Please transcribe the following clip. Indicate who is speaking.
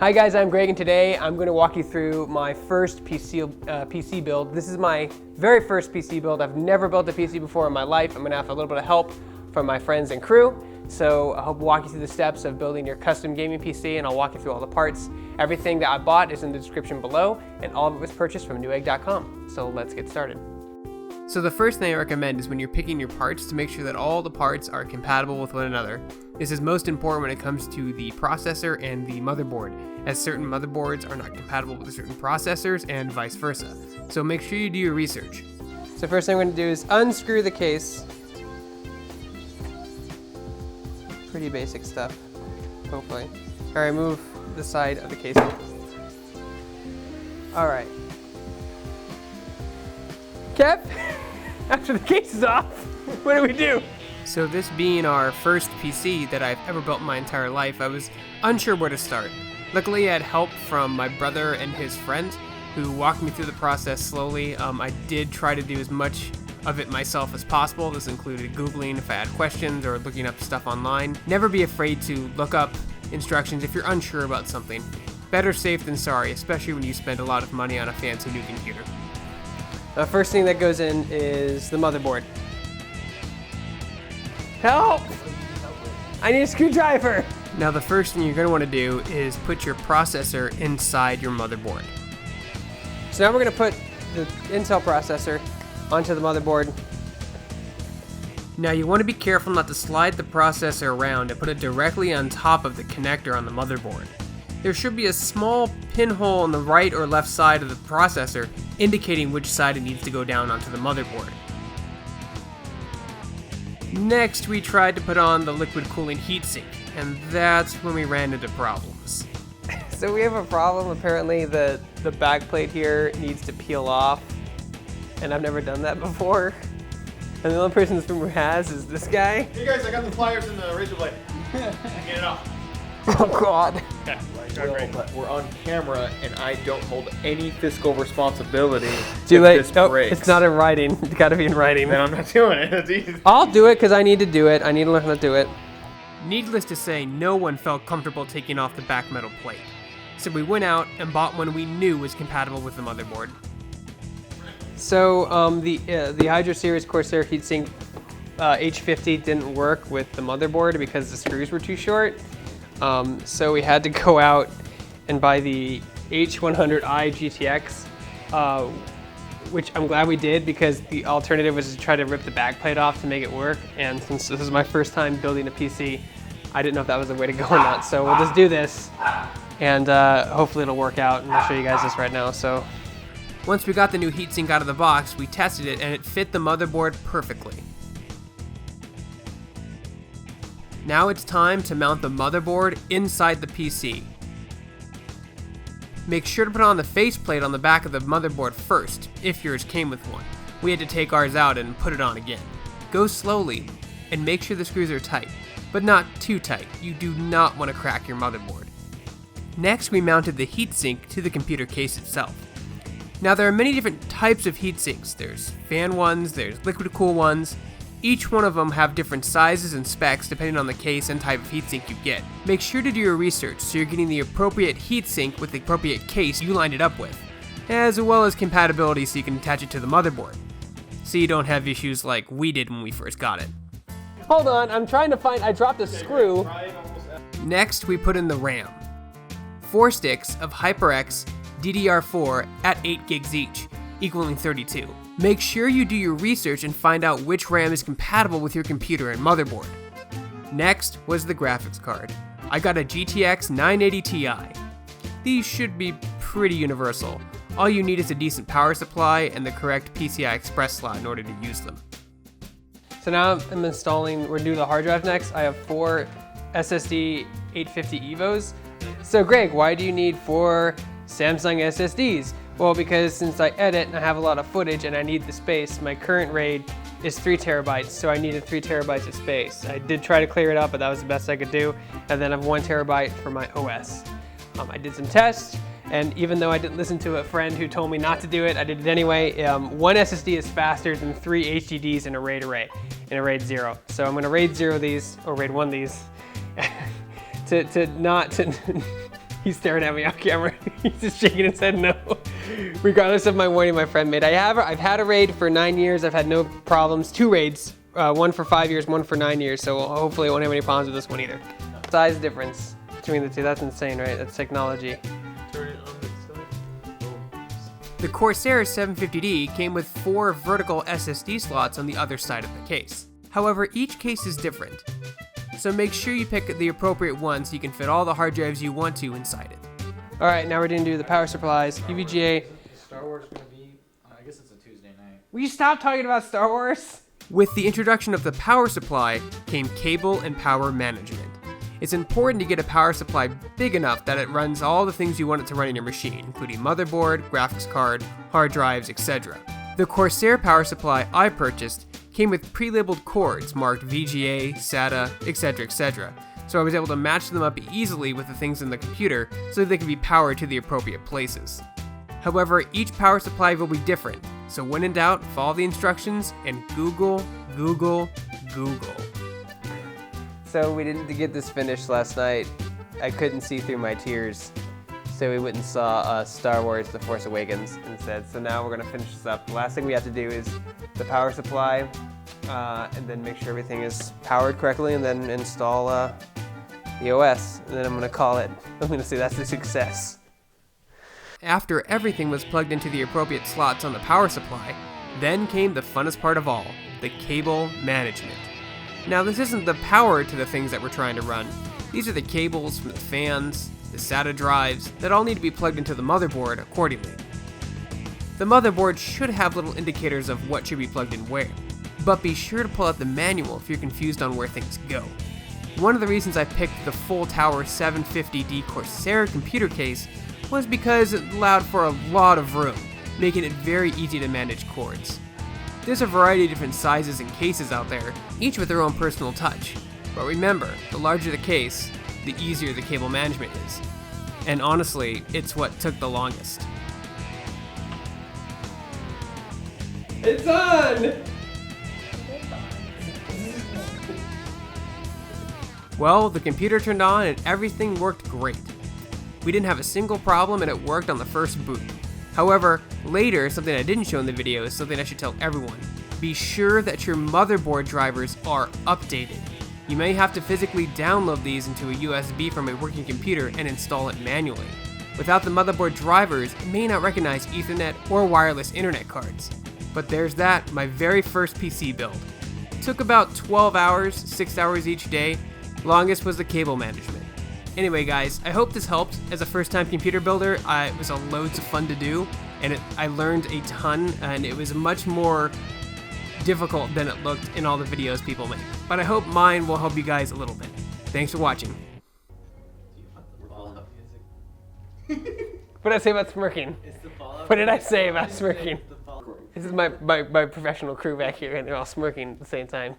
Speaker 1: Hi guys, I'm Greg and today I'm going to walk you through my first PC build. This is my very first PC build. I've never built a PC before in my life. I'm going to have a little bit of help from my friends and crew. So I hope to walk you through the steps of building your custom gaming PC, and I'll walk you through all the parts. Everything that I bought is in the description below, and all of it was purchased from newegg.com. So let's get started. So the first thing I recommend is when you're picking your parts to make sure that all the parts are compatible with one another. This is most important when it comes to the processor and the motherboard, as certain motherboards are not compatible with certain processors and vice versa. So make sure you do your research. So first thing I'm going to do is unscrew the case. Pretty basic stuff, hopefully. All right, move the side of the case. All right. Kev, after the case is off, what do we do? So this being our first PC that I've ever built in my entire life, I was unsure where to start. Luckily, I had help from my brother and his friends who walked me through the process slowly. I did try to do as much of it myself as possible. This included Googling if I had questions or looking up stuff online. Never be afraid to look up instructions if you're unsure about something. Better safe than sorry, especially when you spend a lot of money on a fancy new computer. The first thing that goes in is the motherboard. Help! I need a screwdriver! Now the first thing you're going to want to do is put your processor inside your motherboard. So now we're going to put the Intel processor onto the motherboard. Now you want to be careful not to slide the processor around and put it directly on top of the connector on the motherboard. There should be a small pinhole on the right or left side of the processor indicating which side it needs to go down onto the motherboard. Next, we tried to put on the liquid cooling heatsink, and that's when we ran into problems. So we have a problem. Apparently the backplate here needs to peel off, and I've never done that before. And the only person this room who has is this guy.
Speaker 2: Hey guys, I got the pliers and the razor blade. Get it off.
Speaker 1: Oh God.
Speaker 2: Okay. But we're on camera and I don't hold any fiscal responsibility.
Speaker 1: Too late.
Speaker 2: This
Speaker 1: Nope,
Speaker 2: breaks.
Speaker 1: it's not in writing. It's got to be in writing.
Speaker 2: Then I'm not doing it. It's easy.
Speaker 1: I'll do it because I need to do it. I need to learn how to do it. Needless to say, no one felt comfortable taking off the back metal plate. So we went out and bought one we knew was compatible with the motherboard. So the Hydro Series Corsair heatsink H50 didn't work with the motherboard because the screws were too short. So we had to go out and buy the H100i GTX, which I'm glad we did because the alternative was to try to rip the backplate off to make it work. And since this is my first time building a PC, I didn't know if that was the way to go or not. So we'll just do this, and hopefully it'll work out. And I'll show you guys this right now. So once we got the new heatsink out of the box, we tested it and it fit the motherboard perfectly. Now it's time to mount the motherboard inside the PC. Make sure to put on the faceplate on the back of the motherboard first, if yours came with one. We had to take ours out and put it on again. Go slowly, and make sure the screws are tight, but not too tight. You do not want to crack your motherboard. Next, we mounted the heatsink to the computer case itself. Now there are many different types of heatsinks. There's fan ones, there's liquid cool ones. Each one of them have different sizes and specs depending on the case and type of heatsink you get. Make sure to do your research so you're getting the appropriate heatsink with the appropriate case you lined it up with, as well as compatibility so you can attach it to the motherboard, so you don't have issues like we did when we first got it. Hold on, I'm trying to find, I dropped a screw. Next, we put in the RAM. 4 sticks of HyperX DDR4 at 8 gigs each, equaling 32. Make sure you do your research and find out which RAM is compatible with your computer and motherboard. Next was the graphics card. I got a GTX 980 Ti. These should be pretty universal. All you need is a decent power supply and the correct PCI Express slot in order to use them. So now I'm installing, we're doing the hard drive next. I have 4 SSD 850 EVOs. So Greg, why do you need 4 Samsung SSDs? Well, because since I edit and I have a lot of footage and I need the space, my current RAID is 3 terabytes, so I needed 3 terabytes of space. I did try to clear it up, but that was the best I could do. And then I have 1 terabyte for my OS. I did some tests, and even though I didn't listen to a friend who told me not to do it, I did it anyway. 1 SSD is faster than 3 HDDs in a RAID array, in a RAID 0. So I'm gonna RAID 0 these, or RAID 1 these, to He's staring at me off camera. He's just shaking his head no. Regardless of my warning my friend made. I've had a raid for 9 years. I've had no problems. 2 raids. One for 5 years, one for 9 years. So hopefully I won't have any problems with this one either. Size difference between the two. That's insane, right? That's technology.
Speaker 2: Turn it on the side.
Speaker 1: The Corsair 750D came with 4 vertical SSD slots on the other side of the case. However, each case is different. So make sure you pick the appropriate one so you can fit all the hard drives you want to inside it. All right, now we're going to do the power supplies, EVGA.
Speaker 3: Star Wars gonna be, I guess it's a Tuesday night.
Speaker 1: Will you stop talking about Star Wars? With the introduction of the power supply came cable and power management. It's important to get a power supply big enough that it runs all the things you want it to run in your machine, including motherboard, graphics card, hard drives, etc. The Corsair power supply I purchased came with pre-labeled cords marked VGA, SATA, etc., etc. So I was able to match them up easily with the things in the computer so they could be powered to the appropriate places. However, each power supply will be different, so when in doubt, follow the instructions and Google. So we didn't get this finished last night. I couldn't see through my tears, so we went and saw Star Wars The Force Awakens instead. So now we're gonna finish this up. The last thing we have to do is the power supply, and then make sure everything is powered correctly, and then install the OS, and then I'm gonna say that's a success. After everything was plugged into the appropriate slots on the power supply, then came the funnest part of all, the cable management. Now this isn't the power to the things that we're trying to run. These are the cables from the fans, the SATA drives, that all need to be plugged into the motherboard accordingly. The motherboard should have little indicators of what should be plugged in where, but be sure to pull out the manual if you're confused on where things go. One of the reasons I picked the full tower 750D Corsair computer case was because it allowed for a lot of room, making it very easy to manage cords. There's a variety of different sizes and cases out there, each with their own personal touch. But remember, the larger the case, the easier the cable management is. And honestly, it's what took the longest. It's on! Well, the computer turned on and everything worked great. We didn't have a single problem and it worked on the first boot. However, later, something I didn't show in the video is something I should tell everyone. Be sure that your motherboard drivers are updated. You may have to physically download these into a USB from a working computer and install it manually. Without the motherboard drivers, it may not recognize Ethernet or wireless internet cards. But there's that, my very first PC build. It took about 12 hours, 6 hours each day. Longest was the cable management. Anyway guys, I hope this helped. As a first-time computer builder, it was loads of fun to do, and I learned a ton, and it was much more difficult than it looked in all the videos people make. But I hope mine will help you guys a little bit. Thanks for watching. What did I say about smirking? What did I say about smirking? This is my professional crew back here, and they're all smirking at the same time.